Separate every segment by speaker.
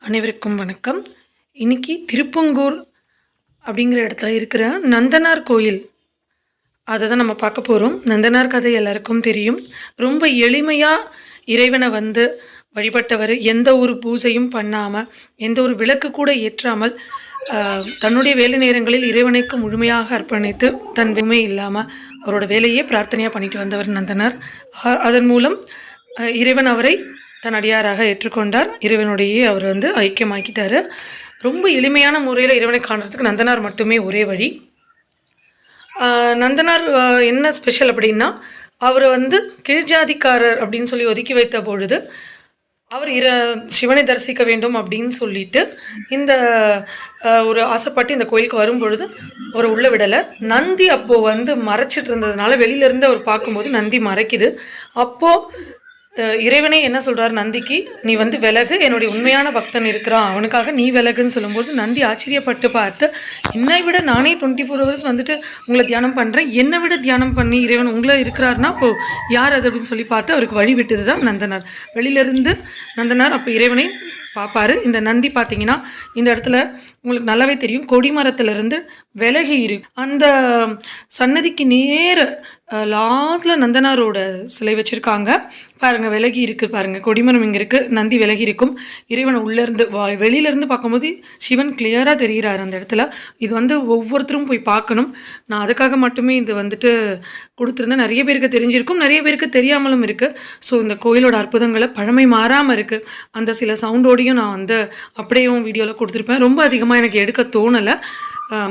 Speaker 1: அனைவருக்கும் வணக்கம். இன்றைக்கி திருப்பங்கூர் அப்படிங்கிற இடத்துல இருக்கிற நந்தனார் கோயில் அதை தான் நம்ம பார்க்க போகிறோம். நந்தனார் கதை எல்லாருக்கும் தெரியும். ரொம்ப எளிமையாக இறைவனை வழிபட்டவர். எந்த ஒரு பூஜையும் பண்ணாமல், எந்த ஒரு விளக்கு கூட ஏற்றாமல், தன்னுடைய வேலை நேரங்களில் இறைவனுக்கு முழுமையாக அர்ப்பணித்து தன் உண்மை இல்லாமல் அவரோட வேலையே பிரார்த்தனையாக பண்ணிட்டு வந்தவர் நந்தனார். அதன் மூலம் இறைவன் அவரை தன் அடியாராக ஏற்றுக்கொண்டார். இறைவனுடைய அவர் ஐக்கியமாக்கிட்டார். ரொம்ப எளிமையான முறையில் இறைவனை காணுறதுக்கு நந்தனார் மட்டுமே ஒரே வழி. நந்தனார் என்ன ஸ்பெஷல் அப்படின்னா, அவர் கீழ்ஜாதிக்காரர் அப்படின்னு சொல்லி ஒதுக்கி வைத்த பொழுது அவர் சிவனை தரிசிக்க வேண்டும் அப்படின்னு சொல்லிட்டு இந்த ஒரு ஆசைப்பட்டு இந்த கோயிலுக்கு வரும்பொழுது ஒரு உள்ள விடலை. நந்தி அப்போது மறைச்சிட்டு இருந்ததுனால வெளியிலேருந்து அவர் பார்க்கும்போது நந்தி மறைக்குது. அப்போது இறைவனே என்ன சொல்கிறார் நந்திக்கு, நீ விலகு, என்னுடைய உண்மையான பக்தன் இருக்கிறான், அவனுக்காக நீ விலகுன்னு சொல்லும்போது நந்தி ஆச்சரியப்பட்டு பார்த்து, என்னை விட நானே 24 hours உங்களை தியானம் பண்ணுறேன், என்னை விட தியானம் பண்ணி இறைவன் உங்களை இருக்கிறாருன்னா அப்போது யார் அது அப்படின்னு சொல்லி பார்த்து அவருக்கு வழி விட்டது தான் நந்தனார். வெளியிலேருந்து நந்தனார் அப்போ இறைவனை பார்ப்பார். இந்த நந்தி பார்த்தீங்கன்னா இந்த இடத்துல உங்களுக்கு நல்லாவே தெரியும், கொடிமரத்துலேருந்து விலகி இருக்கு. அந்த சன்னதிக்கு நேர லாஸ்ட்டில் நந்தனாரோட சிலை வச்சுருக்காங்க பாருங்கள். விலகி இருக்குது பாருங்கள், கொடிமரம் இங்கே இருக்குது, நந்தி விலகி இருக்கும். இறைவனை உள்ளேருந்து வெளியிலேருந்து பார்க்கும்போது சிவன் கிளியராக தெரிகிறார் அந்த இடத்துல. இது ஒவ்வொருத்தரும் போய் பார்க்கணும். நான் அதுக்காக மட்டுமே இது கொடுத்துருந்தேன். நிறைய பேருக்கு தெரிஞ்சிருக்கும், நிறைய பேருக்கு தெரியாமலும் இருக்குது. ஸோ இந்த கோயிலோட அற்புதங்களை பழமை மாறாமல் இருக்குது. அந்த சில சவுண்டோடையும் நான் அப்படியேவும் வீடியோவில் கொடுத்துருப்பேன். ரொம்ப அதிகமாக எனக்கு எடுக்க தோணலை.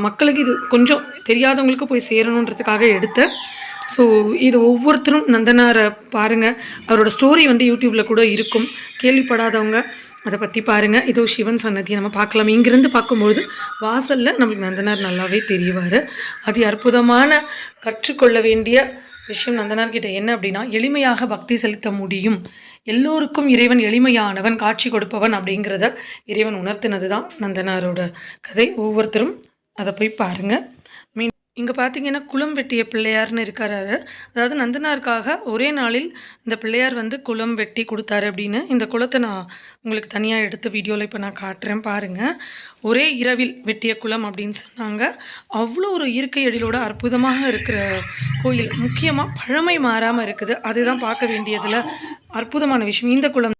Speaker 1: மக்களுக்கு இது கொஞ்சம் தெரியாதவங்களுக்கு போய் சேரணுன்றதுக்காக எடுத்தேன். ஸோ இது ஒவ்வொருத்தரும் நந்தனாரை பாருங்கள். அவரோட ஸ்டோரி யூடியூப்பில் கூட இருக்கும். கேள்விப்படாதவங்க அதை பற்றி பாருங்கள். இதோ சிவன் சன்னதியை நம்ம பார்க்கலாம். இங்கேருந்து பார்க்கும்பொழுது வாசலில் நம்மளுக்கு நந்தனார் நல்லாவே தெரிவார். அது அற்புதமான கற்றுக்கொள்ள வேண்டிய விஷயம் நந்தனார்கிட்ட என்ன அப்படின்னா, எளிமையாக பக்தி செலுத்த முடியும். எல்லோருக்கும் இறைவன் எளிமையானவன், காட்சி கொடுப்பவன் அப்படிங்கிறத இறைவன் உணர்த்தினது தான் நந்தனாரோட கதை. ஒவ்வொருத்தரும் அதை போய் பாருங்கள். இங்கே பார்த்தீங்கன்னா குளம் வெட்டிய பிள்ளையார்னு இருக்காரு. அதாவது நந்தனாருக்காக ஒரே நாளில் இந்த பிள்ளையார் குளம் வெட்டி கொடுத்தாரு அப்படின்னு. இந்த குளத்தை நான் உங்களுக்கு தனியாக எடுத்து வீடியோவில் இப்போ நான் காட்டுறேன் பாருங்கள். ஒரே இரவில் வெட்டிய குளம் அப்படின்னு சொன்னாங்க. அவ்வளோ ஒரு இயற்கை எழிலோட அற்புதமாக இருக்கிற கோயில். முக்கியமாக பழமை மாறாமல் இருக்குது. அதுதான் பார்க்க வேண்டியதில் அற்புதமான விஷயம். இந்த குளம்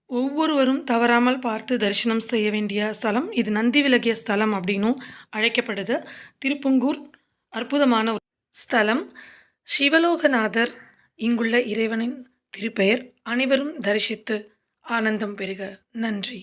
Speaker 1: ஒவ்வொருவரும் தவறாமல் பார்த்து தரிசனம் செய்ய வேண்டிய ஸ்தலம். இது நந்தி விலகிய ஸ்தலம் அப்படின்னும் அழைக்கப்படுது. திருப்பங்கூர் அற்புதமான ஒரு ஸ்தலம். சிவலோகநாதர் இங்குள்ள இறைவனின் திருப்பெயர். அனைவரும் தரிசித்து ஆனந்தம் பெறுக. நன்றி.